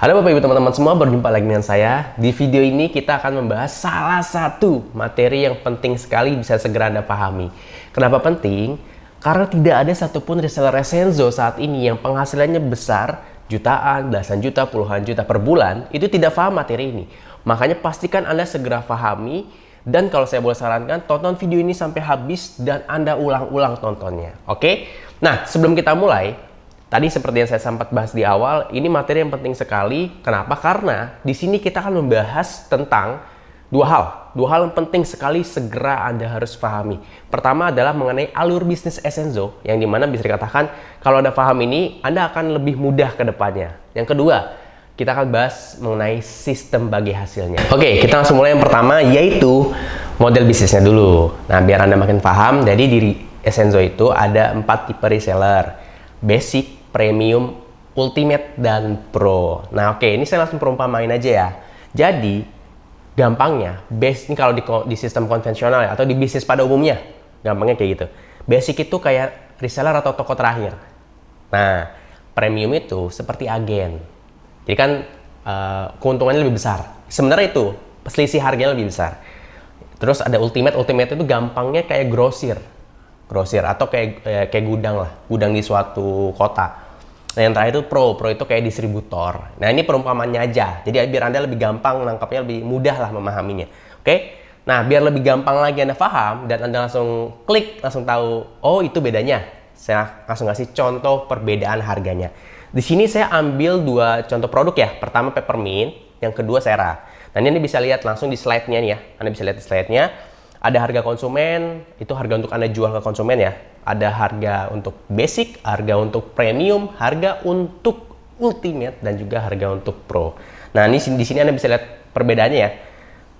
Halo Bapak Ibu teman-teman semua, berjumpa lagi dengan saya. Di video ini kita akan membahas salah satu materi yang penting sekali bisa segera Anda pahami. Kenapa penting? Karena tidak ada satupun reseller Essenzo saat ini yang penghasilannya besar, jutaan, belasan juta, puluhan juta per bulan, itu tidak paham materi ini. Makanya pastikan Anda segera pahami, dan kalau saya boleh sarankan, tonton video ini sampai habis dan Anda ulang-ulang tontonnya. Oke? Nah, sebelum kita mulai, tadi seperti yang saya sempat bahas di awal, ini materi yang penting sekali. Kenapa? Karena di sini kita akan membahas tentang dua hal yang penting sekali segera Anda harus pahami. Pertama adalah mengenai alur bisnis Essenzo, yang dimana bisa dikatakan kalau Anda paham ini, Anda akan lebih mudah ke depannya. Yang kedua, kita akan bahas mengenai sistem bagi hasilnya. Oke, kita langsung mulai yang pertama, yaitu model bisnisnya dulu. Nah, biar Anda makin paham, jadi di Essenzo itu ada 4 tipe reseller: basic, premium, ultimate, dan pro. Nah, oke, ini saya langsung perumpamain aja ya. Jadi, gampangnya, ini kalau di sistem konvensional ya, atau di bisnis pada umumnya, gampangnya kayak gitu. Basic itu kayak reseller atau toko terakhir. Nah, premium itu seperti agen. Jadi kan keuntungannya lebih besar. Sebenarnya itu, selisih harganya lebih besar. Terus ada ultimate itu gampangnya kayak grosir atau kayak gudang lah, gudang di suatu kota. Nah, yang terakhir itu pro itu kayak distributor. Nah, ini perumpamannya aja, jadi biar Anda lebih gampang nangkapnya, lebih mudah lah memahaminya. Oke, nah biar lebih gampang lagi Anda paham dan Anda langsung klik, langsung tahu, oh itu bedanya. Saya langsung ngasih contoh perbedaan harganya. Di sini saya ambil 2 contoh produk ya. Pertama peppermint, yang kedua Sera. Nah, ini bisa lihat langsung di slide-nya nih ya. Anda bisa lihat di slide-nya. Ada harga konsumen, itu harga untuk Anda jual ke konsumen ya. Ada harga untuk basic, harga untuk premium, harga untuk ultimate, dan juga harga untuk pro. Nah, ini di sini Anda bisa lihat perbedaannya ya.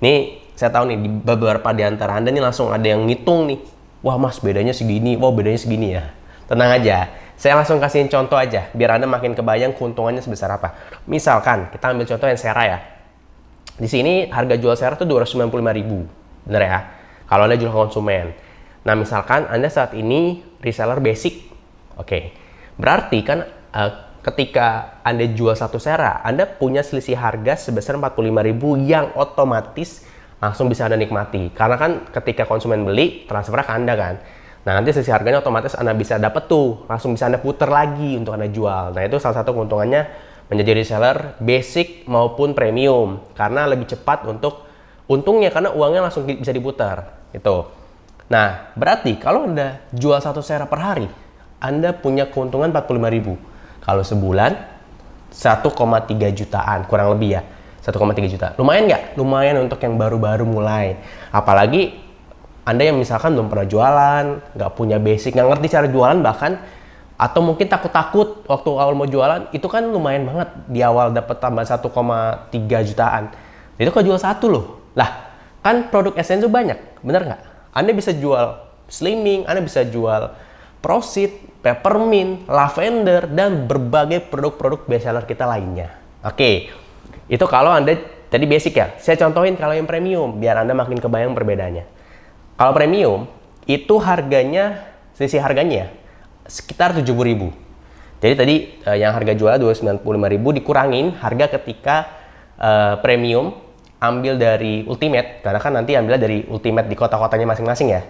Nih, saya tahu nih di beberapa di antara Anda nih langsung ada yang ngitung nih. Wah, Mas, bedanya segini. Wah, bedanya segini ya. Tenang aja. Saya langsung kasihin contoh aja biar Anda makin kebayang keuntungannya sebesar apa. Misalkan kita ambil contoh yang Sera ya. Di sini harga jual Sera itu 295.000. Bener ya? Kalau Anda jual ke konsumen. Nah, misalkan Anda saat ini reseller basic. Oke. Berarti kan ketika Anda jual satu Sera, Anda punya selisih harga sebesar 45.000 yang otomatis langsung bisa Anda nikmati. Karena kan ketika konsumen beli, transfer ke Anda kan. Nah, nanti selisih harganya otomatis Anda bisa dapat tuh. Langsung bisa Anda putar lagi untuk Anda jual. Nah, itu salah satu keuntungannya menjadi reseller basic maupun premium. Karena lebih cepat untuk untungnya, karena uangnya langsung bisa diputar. Itu. Nah, berarti kalau Anda jual satu Sera per hari, Anda punya keuntungan 45.000. Kalau sebulan 1,3 jutaan, kurang lebih ya. 1,3 juta. Lumayan nggak? Lumayan untuk yang baru-baru mulai. Apalagi Anda yang misalkan belum pernah jualan, nggak punya basic, nggak ngerti cara jualan bahkan, atau mungkin takut-takut waktu awal mau jualan, itu kan lumayan banget di awal dapat tambah 1,3 jutaan. Itu kalau jual satu loh. Lah, kan produk Essenzo banyak, bener nggak? Anda bisa jual slimming, Anda bisa jual Prosit, peppermint, lavender, dan berbagai produk-produk bestseller kita lainnya. Oke, itu kalau Anda tadi basic ya. Saya contohin kalau yang premium, biar Anda makin kebayang perbedaannya. Kalau premium, itu harganya, selisih harganya sekitar 70.000. Jadi tadi yang harga jual 295.000 dikurangin harga ketika premium ambil dari ultimate, karena kan nanti ambil dari ultimate di kota-kotanya masing-masing ya.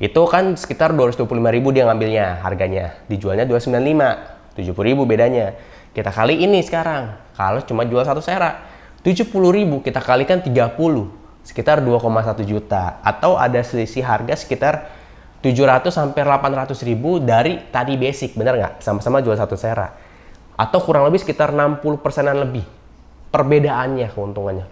Itu kan sekitar 225.000 dia ngambilnya harganya. Dijualnya 295, 70.000 bedanya. Kita kali ini sekarang, kalau cuma jual satu Sera, 70.000 kita kalikan 30, sekitar 2,1 juta. Atau ada selisih harga sekitar 700 sampai 800.000 dari tadi basic, bener nggak? Sama-sama jual satu Sera. Atau kurang lebih sekitar 60%-an lebih. Perbedaannya keuntungannya.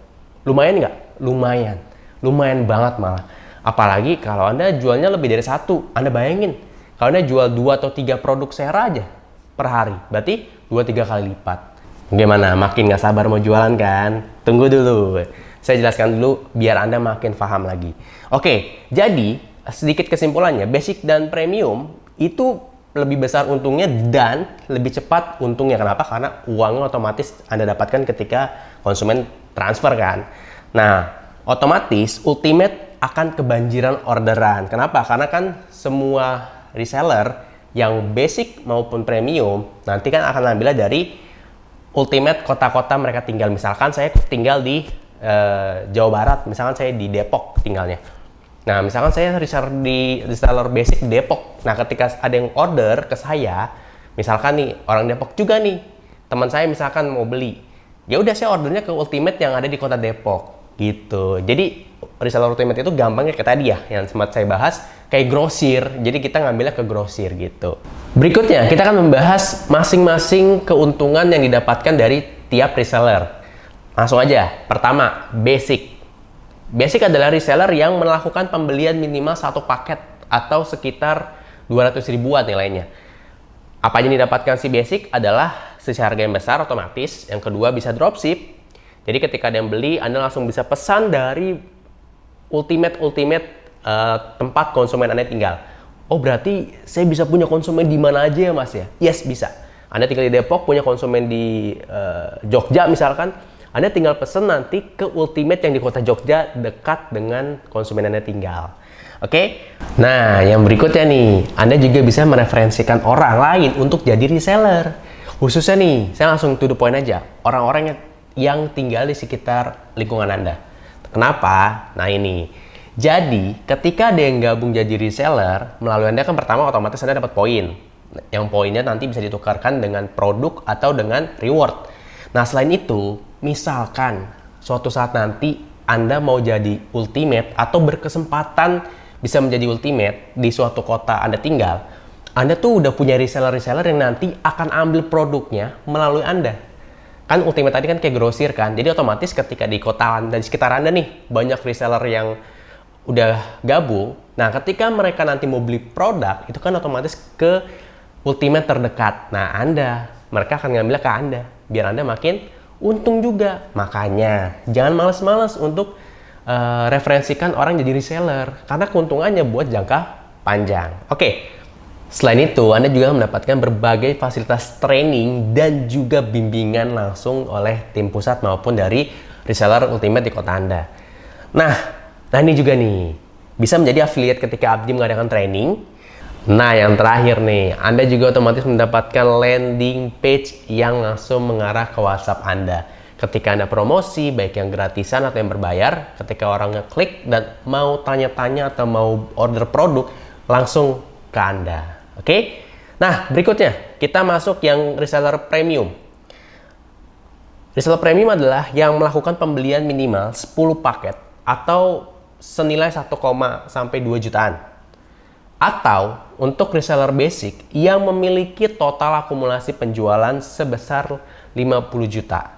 Lumayan nggak? Lumayan. Lumayan banget malah. Apalagi kalau Anda jualnya lebih dari satu. Anda bayangin, kalau Anda jual 2 atau 3 produk Sera aja per hari. Berarti 2-3 kali lipat. Gimana? Makin nggak sabar mau jualan kan? Tunggu dulu. Saya jelaskan dulu biar Anda makin paham lagi. Oke, jadi sedikit kesimpulannya, basic dan premium itu lebih besar untungnya dan lebih cepat untungnya. Kenapa? Karena uangnya otomatis Anda dapatkan ketika konsumen transfer kan. Nah, otomatis ultimate akan kebanjiran orderan. Kenapa? Karena kan semua reseller yang basic maupun premium nanti kan akan ambilnya dari ultimate kota-kota mereka tinggal. Misalkan saya tinggal di Jawa Barat, misalkan saya di Depok tinggalnya. Nah, misalkan saya reseller basic di Depok. Nah, ketika ada yang order ke saya, misalkan nih orang Depok juga nih, teman saya misalkan mau beli, ya udah saya ordernya ke ultimate yang ada di kota Depok gitu. Jadi reseller ultimate itu gampangnya kayak tadi ya, yang sempat saya bahas, kayak grosir. Jadi kita ngambilnya ke grosir gitu. Berikutnya kita akan membahas masing-masing keuntungan yang didapatkan dari tiap reseller. Langsung aja. Pertama, basic. Basic adalah reseller yang melakukan pembelian minimal satu paket atau sekitar 200 ribuan nilainya. Apa yang didapatkan si basic adalah sisi harga yang besar otomatis. Yang kedua bisa dropship. Jadi ketika ada yang beli, Anda langsung bisa pesan dari ultimate tempat konsumen Anda tinggal. Oh, berarti saya bisa punya konsumen di mana aja ya Mas ya? Yes, bisa. Anda tinggal di Depok, punya konsumen di Jogja misalkan, Anda tinggal pesen nanti ke ultimate yang di kota Jogja dekat dengan konsumen Anda tinggal. Oke? Nah, yang berikutnya nih, Anda juga bisa mereferensikan orang lain untuk jadi reseller. Khususnya nih, saya langsung to the point aja. Orang-orang yang tinggal di sekitar lingkungan Anda. Kenapa? Nah ini. Jadi, ketika ada yang gabung jadi reseller, melalui Anda kan pertama otomatis Anda dapat poin. Yang poinnya nanti bisa ditukarkan dengan produk atau dengan reward. Nah, selain itu, misalkan suatu saat nanti Anda mau jadi ultimate atau berkesempatan bisa menjadi ultimate di suatu kota Anda tinggal, Anda tuh udah punya reseller-reseller yang nanti akan ambil produknya melalui Anda. Kan ultimate tadi kan kayak grosir kan, jadi otomatis ketika di kota Anda, di sekitar Anda nih, banyak reseller yang udah gabung, nah ketika mereka nanti mau beli produk, itu kan otomatis ke ultimate terdekat. Nah, mereka akan ngambil ke Anda, biar Anda makin untung juga. Makanya, jangan males-males untuk referensikan orang jadi reseller, karena keuntungannya buat jangka panjang. Oke, selain itu, Anda juga mendapatkan berbagai fasilitas training dan juga bimbingan langsung oleh tim pusat maupun dari reseller ultimate di kota Anda. Nah ini juga nih, bisa menjadi affiliate ketika Abdi mengadakan training. Nah, yang terakhir nih, Anda juga otomatis mendapatkan landing page yang langsung mengarah ke WhatsApp Anda. Ketika Anda promosi, baik yang gratisan atau yang berbayar, ketika orang ngeklik dan mau tanya-tanya atau mau order produk, langsung ke Anda. Oke? Nah, berikutnya, kita masuk yang reseller premium. Reseller premium adalah yang melakukan pembelian minimal 10 paket atau senilai 1, sampai 2 jutaan. Atau untuk reseller basic yang memiliki total akumulasi penjualan sebesar 50 juta.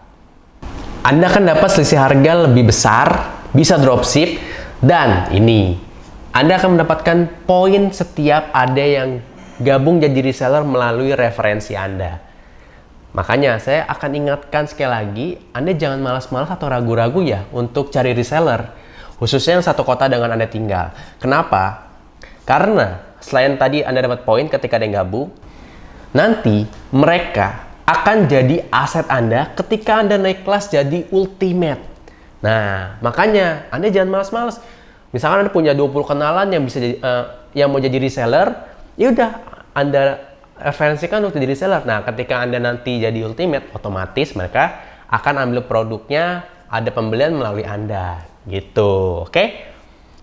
Anda akan dapat selisih harga lebih besar, bisa dropship, dan ini Anda akan mendapatkan poin setiap ada yang gabung jadi reseller melalui referensi Anda. Makanya saya akan ingatkan sekali lagi, Anda jangan malas-malas atau ragu-ragu ya untuk cari reseller, khususnya yang satu kota dengan Anda tinggal. Kenapa? Karena selain tadi Anda dapat poin ketika ada yang gabung, nanti mereka akan jadi aset Anda ketika Anda naik kelas jadi ultimate. Nah, makanya Anda jangan malas-malas. Misalkan Anda punya 20 kenalan yang bisa yang mau jadi reseller, ya udah Anda referensikan untuk jadi reseller. Nah, ketika Anda nanti jadi ultimate, otomatis mereka akan ambil produknya, ada pembelian melalui Anda. Gitu, oke?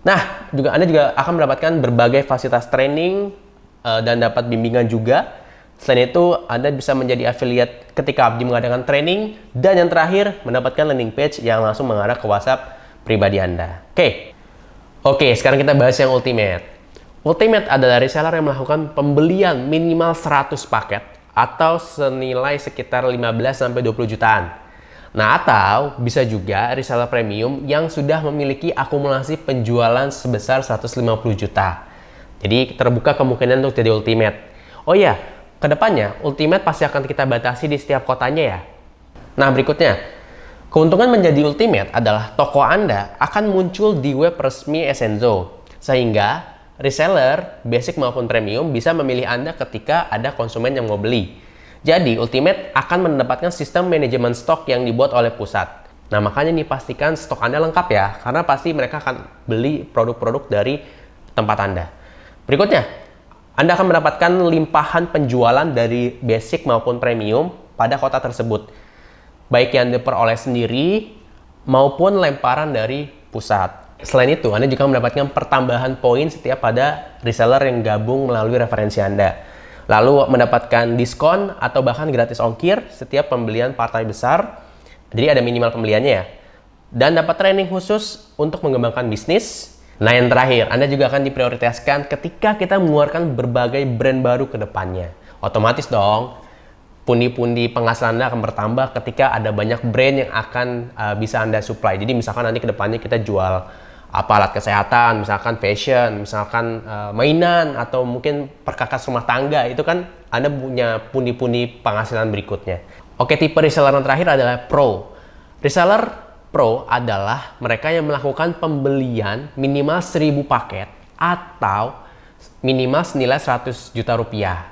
Nah, Anda juga akan mendapatkan berbagai fasilitas training dan dapat bimbingan juga. Selain itu, Anda bisa menjadi affiliate ketika Abdi mengadakan training. Dan yang terakhir, mendapatkan landing page yang langsung mengarah ke WhatsApp pribadi Anda. Oke, sekarang kita bahas yang ultimate. Ultimate adalah reseller yang melakukan pembelian minimal 100 paket atau senilai sekitar 15-20 jutaan. Nah, atau bisa juga reseller premium yang sudah memiliki akumulasi penjualan sebesar 150 juta. Jadi terbuka kemungkinan untuk jadi ultimate. Oh ya, kedepannya ultimate pasti akan kita batasi di setiap kotanya ya. Nah, berikutnya, keuntungan menjadi ultimate adalah toko Anda akan muncul di web resmi Essenzo, sehingga reseller basic maupun premium bisa memilih Anda ketika ada konsumen yang mau beli. Jadi, Ultimate akan mendapatkan sistem manajemen stok yang dibuat oleh pusat. Nah, makanya nih pastikan stok Anda lengkap ya, karena pasti mereka akan beli produk-produk dari tempat Anda. Berikutnya, Anda akan mendapatkan limpahan penjualan dari basic maupun premium pada kota tersebut. baik yang diperoleh sendiri maupun lemparan dari pusat. Selain itu, Anda juga mendapatkan pertambahan poin setiap pada reseller yang gabung melalui referensi Anda. Lalu mendapatkan diskon atau bahkan gratis ongkir setiap pembelian partai besar. Jadi ada minimal pembeliannya ya. Dan dapat training khusus untuk mengembangkan bisnis. Nah yang terakhir, Anda juga akan diprioritaskan ketika kita mengeluarkan berbagai brand baru ke depannya. Otomatis dong, pundi-pundi penghasilan Anda akan bertambah ketika ada banyak brand yang akan bisa Anda supply. Jadi misalkan nanti ke depannya kita jual alat kesehatan, misalkan fashion, misalkan mainan, atau mungkin perkakas rumah tangga, itu kan Anda punya pundi-pundi penghasilan berikutnya. Oke, tipe reseller yang terakhir adalah Pro. Reseller Pro adalah mereka yang melakukan pembelian minimal 1000 paket atau minimal senilai 100 juta rupiah.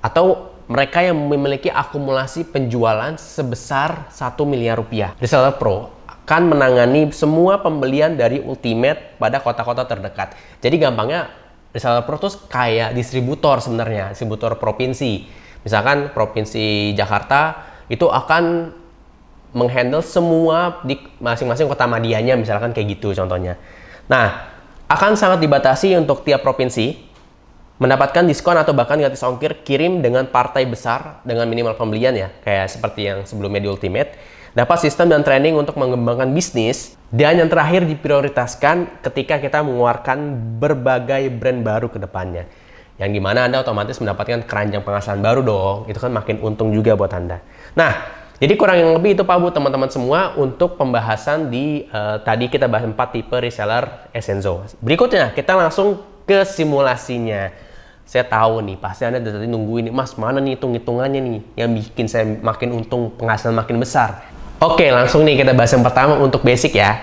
Atau mereka yang memiliki akumulasi penjualan sebesar 1 miliar rupiah. Reseller Pro akan menangani semua pembelian dari Ultimate pada kota-kota terdekat. Jadi gampangnya reseller Pro itu kayak distributor sebenarnya, distributor provinsi. Misalkan provinsi Jakarta itu akan menghandle semua di masing-masing kota medianya, misalkan kayak gitu contohnya. Nah, akan sangat dibatasi untuk tiap provinsi mendapatkan diskon atau bahkan gratis ongkir kirim dengan partai besar dengan minimal pembelian ya, kayak seperti yang sebelumnya di Ultimate. Dapat sistem dan training untuk mengembangkan bisnis. Dan yang terakhir diprioritaskan ketika kita mengeluarkan berbagai brand baru ke depannya. Yang dimana Anda otomatis mendapatkan keranjang penghasilan baru dong. Itu kan makin untung juga buat Anda. Nah, jadi kurang yang lebih itu Pak Bu teman-teman semua untuk pembahasan di tadi kita bahas 4 tipe reseller Essenzo. Berikutnya kita langsung ke simulasinya. Saya tahu nih, pasti Anda dari tadi nungguin, Mas mana nih hitung-hitungannya nih yang bikin saya makin untung, penghasilan makin besar. Oke, langsung nih kita bahas yang pertama untuk basic ya.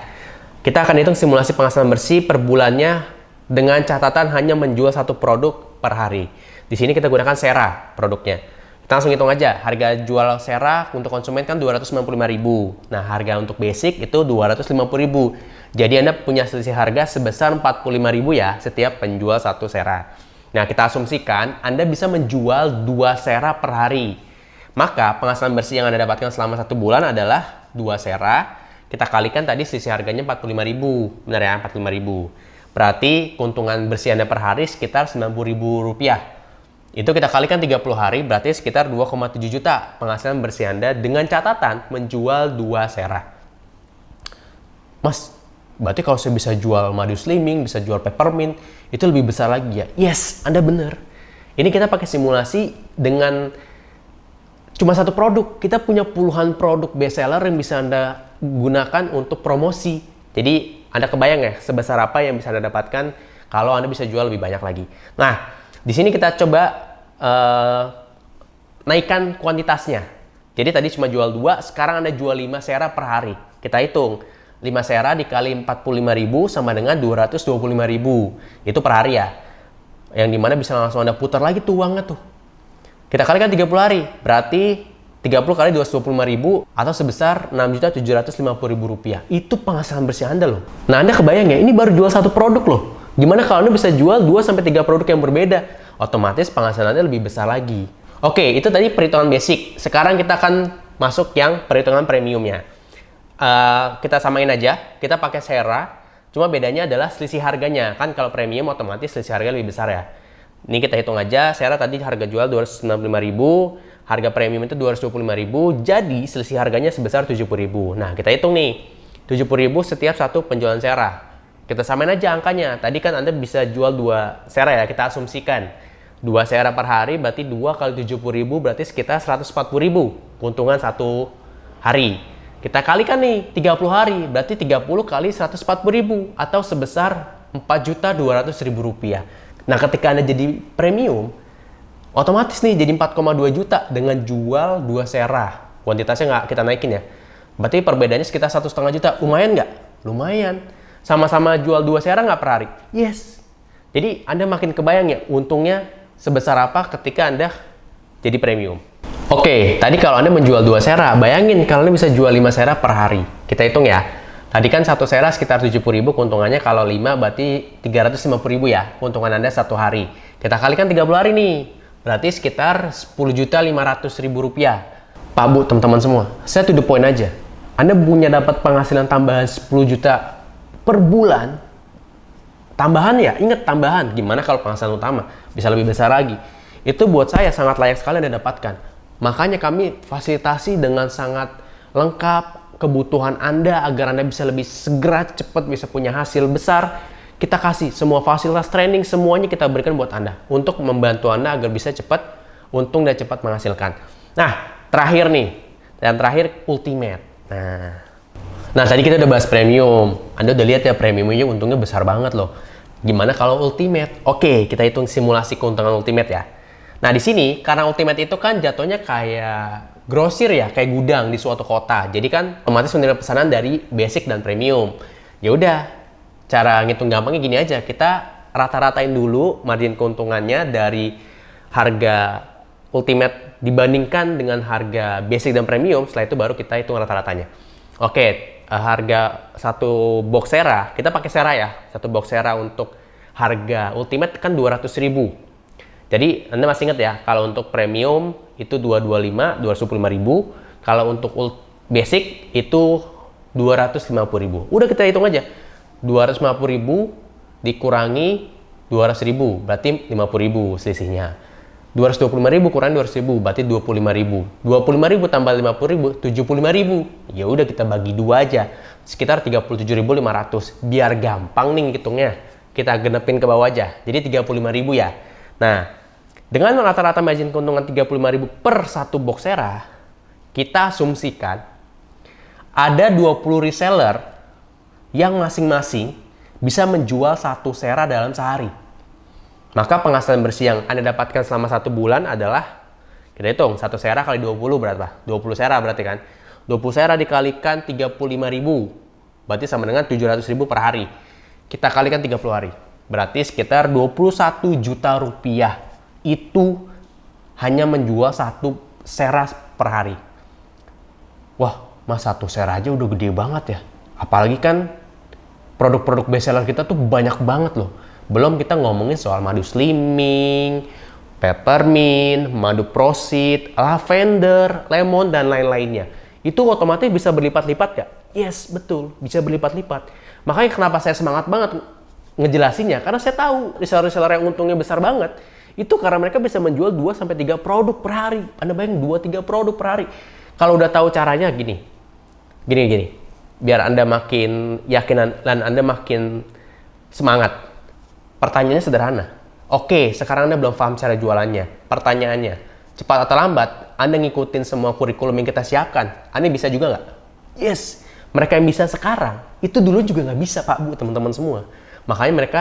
Kita akan hitung simulasi penghasilan bersih per bulannya dengan catatan hanya menjual satu produk per hari. Di sini kita gunakan Sera produknya. Kita langsung hitung aja, harga jual Sera untuk konsumen kan 295.000. Nah, harga untuk basic itu 250.000. Jadi Anda punya selisih harga sebesar 45.000 ya setiap penjual satu Sera. Nah, kita asumsikan Anda bisa menjual 2 Sera per hari. Maka penghasilan bersih yang Anda dapatkan selama 1 bulan adalah 2 Sera. Kita kalikan tadi selisih harganya 45.000. Benar ya, 45.000. Berarti keuntungan bersih Anda per hari sekitar 90.000 rupiah. Itu kita kalikan 30 hari, berarti sekitar 2,7 juta penghasilan bersih Anda dengan catatan menjual 2 Sera. Mas, berarti kalau saya bisa jual madu slimming, bisa jual peppermint, itu lebih besar lagi ya? Yes, Anda benar. Ini kita pakai simulasi dengan cuma satu produk. Kita punya puluhan produk bestseller yang bisa Anda gunakan untuk promosi. Jadi Anda kebayang ya sebesar apa yang bisa Anda dapatkan kalau Anda bisa jual lebih banyak lagi. Nah, di sini kita coba naikkan kuantitasnya. Jadi tadi cuma jual 2, sekarang Anda jual 5 Sera per hari. Kita hitung, 5 Sera dikali 45.000 sama dengan 225.000. Itu per hari ya. Yang dimana bisa langsung Anda putar lagi tuh uangnya tuh. Kita kalikan 30 hari, berarti 30 kali 225.000 atau sebesar 6.750.000 rupiah. Itu penghasilan bersih Anda loh. Nah, Anda kebayang ya, ini baru jual satu produk loh. Gimana kalau Anda bisa jual 2-3 produk yang berbeda? Otomatis penghasilan Anda lebih besar lagi. Oke, itu tadi perhitungan basic. Sekarang kita akan masuk yang perhitungan premiumnya. Kita samain aja, kita pakai Sera, cuma bedanya adalah selisih harganya. Kan kalau premium otomatis selisih harga lebih besar ya. Ini kita hitung aja, Sera tadi harga jual 295.000, harga premium itu 225.000, jadi selisih harganya sebesar 70.000. Nah, kita hitung nih, 70.000 setiap satu penjualan Sera. Kita samain aja angkanya. Tadi kan Anda bisa jual 2 Sera ya, kita asumsikan. 2 Sera per hari berarti 2 kali 70.000 berarti sekitar 140.000 keuntungan satu hari. Kita kalikan nih 30 hari, berarti 30 kali 140.000 atau sebesar 4.200.000 rupiah. Nah, ketika Anda jadi premium, otomatis nih jadi 4,2 juta dengan jual 2 Sera. Kuantitasnya nggak kita naikin ya. Berarti perbedaannya sekitar 1,5 juta. Lumayan nggak? Lumayan. Sama-sama jual 2 Sera nggak per hari? Yes. Jadi Anda makin kebayang ya untungnya sebesar apa ketika Anda jadi premium. Oke, tadi kalau Anda menjual 2 Sera, bayangin kalau Anda bisa jual 5 Sera per hari. Kita hitung ya. Tadi kan 1 Sera sekitar 70.000 keuntungannya, kalau 5 berarti 350.000 ya keuntungan Anda satu hari. Kita kalikan 30 hari nih, berarti sekitar 10.500.000 rupiah. Pak Bu, teman-teman semua, saya to the point aja. Anda punya dapat penghasilan tambahan 10 juta per bulan. Tambahan ya, ingat tambahan. Gimana kalau penghasilan utama? Bisa lebih besar lagi. Itu buat saya sangat layak sekali Anda dapatkan. Makanya kami fasilitasi dengan sangat lengkap kebutuhan Anda agar Anda bisa lebih segera, cepat, bisa punya hasil besar. Kita kasih semua fasilitas training, semuanya kita berikan buat Anda. Untuk membantu Anda agar bisa cepat untung dan cepat menghasilkan. Nah, terakhir nih. Dan terakhir, ultimate. Nah, tadi kita udah bahas premium. Anda udah lihat ya premiumnya untungnya besar banget loh. Gimana kalau ultimate? Oke, kita hitung simulasi keuntungan ultimate ya. Nah, di sini karena ultimate itu kan jatuhnya kayak grosir ya, kayak gudang di suatu kota. Jadi kan otomatis menerima pesanan dari basic dan premium. Ya udah, cara ngitung gampangnya gini aja. Kita rata-ratain dulu margin keuntungannya dari harga ultimate dibandingkan dengan harga basic dan premium. Setelah itu baru kita hitung rata-ratanya. Oke, harga satu box Sera, kita pakai Sera ya. Satu box Sera untuk harga ultimate kan 200.000. Jadi Anda masih ingat ya, kalau untuk premium itu 225.000. Kalau untuk basic itu 250.000. Udah kita hitung aja. 250.000 dikurangi 200.000, berarti 50.000 selisihnya. 225.000 kurangi 200.000, berarti 25.000. 25.000 tambah 50.000, 75.000. Ya udah kita bagi dua aja, sekitar 37.500. Biar gampang nih hitungnya, kita genepin ke bawah aja. Jadi 35.000 ya. Nah, dengan rata-rata margin keuntungan 35.000 per satu box Sera, kita asumsikan ada 20 reseller yang masing-masing bisa menjual satu Sera dalam sehari. Maka penghasilan bersih yang Anda dapatkan selama 1 bulan adalah, kita hitung, 1 Sera kali 20 berapa? 20 Sera berarti kan? 20 Sera dikalikan 35.000, berarti sama dengan 700.000 per hari. Kita kalikan 30 hari, berarti sekitar 21 juta rupiah. Itu hanya menjual satu Sera per hari. Wah, mas satu Sera aja udah gede banget ya. Apalagi kan produk-produk bestseller kita tuh banyak banget loh. Belum kita ngomongin soal madu slimming, peppermint, madu prosit, lavender, lemon, dan lain-lainnya. Itu otomatis bisa berlipat-lipat gak? Yes, betul. Bisa berlipat-lipat. Makanya kenapa saya semangat banget ngejelasinnya. Karena saya tahu reseller-reseller yang untungnya besar banget. Itu karena mereka bisa menjual 2-3 produk per hari. Anda bayangin 2-3 produk per hari. Kalau udah tahu caranya gini. Biar Anda makin yakin dan Anda makin semangat. Pertanyaannya sederhana. Oke, sekarang Anda belum paham cara jualannya. Pertanyaannya, cepat atau lambat, Anda ngikutin semua kurikulum yang kita siapkan. Anda bisa juga nggak? Yes, mereka yang bisa sekarang, itu dulu juga nggak bisa, Pak Bu, teman-teman semua. Makanya mereka,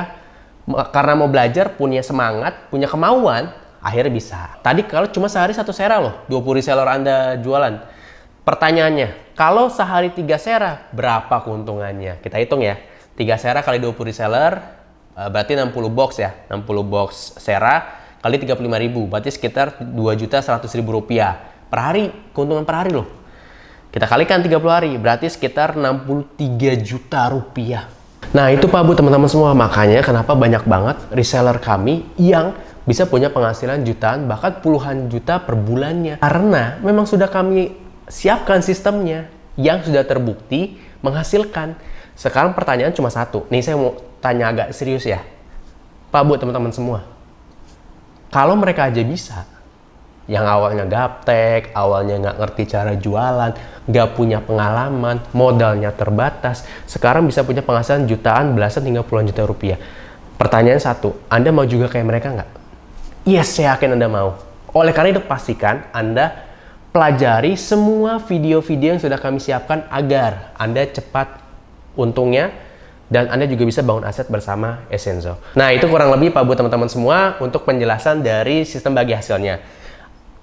karena mau belajar, punya semangat, punya kemauan, akhirnya bisa. Tadi kalau cuma sehari 1 Sera loh, 20 reseller Anda jualan. Pertanyaannya, kalau sehari 3 Sera, berapa keuntungannya? Kita hitung ya, 3 Sera kali 20 reseller, berarti 60 box ya, 60 box Sera kali 35.000, berarti sekitar 2.100.000 rupiah per hari, keuntungan per hari loh. Kita kalikan 30 hari, berarti sekitar 63 juta rupiah. Nah itu Pak Bu, teman-teman semua, makanya kenapa banyak banget reseller kami yang bisa punya penghasilan jutaan, bahkan puluhan juta per bulannya. Karena memang sudah kami siapkan sistemnya yang sudah terbukti menghasilkan. Sekarang pertanyaan cuma satu, nih saya mau tanya agak serius ya. Pak Bu, teman-teman semua, kalau mereka aja bisa, yang awalnya gaptek, awalnya nggak ngerti cara jualan, nggak punya pengalaman, modalnya terbatas, sekarang bisa punya penghasilan jutaan, belasan hingga puluhan juta rupiah. Pertanyaan satu, Anda mau juga kayak mereka nggak? Yes, saya yakin Anda mau. Oleh karena itu pastikan Anda pelajari semua video-video yang sudah kami siapkan agar Anda cepat untungnya, dan Anda juga bisa bangun aset bersama Essenzo. Nah, itu kurang lebih Pak Bu, teman-teman semua untuk penjelasan dari sistem bagi hasilnya.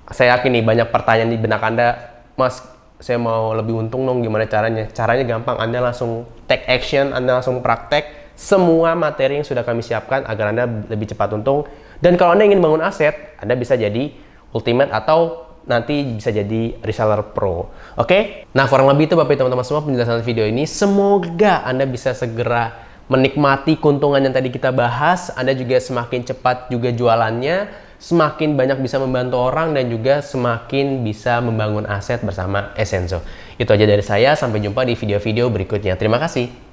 Saya yakin nih banyak pertanyaan di benak Anda, Mas, saya mau lebih untung dong, gimana caranya? Caranya gampang, Anda langsung take action, Anda langsung praktek semua materi yang sudah kami siapkan agar Anda lebih cepat untung. Dan kalau Anda ingin bangun aset, Anda bisa jadi ultimate atau nanti bisa jadi reseller pro. Oke? Nah, kurang lebih itu Bapak teman-teman semua penjelasan video ini. Semoga Anda bisa segera menikmati keuntungan yang tadi kita bahas. Anda juga semakin cepat juga jualannya. semakin banyak bisa membantu orang dan juga semakin bisa membangun aset bersama Essenso. Itu aja dari saya, sampai jumpa di video-video berikutnya. Terima kasih.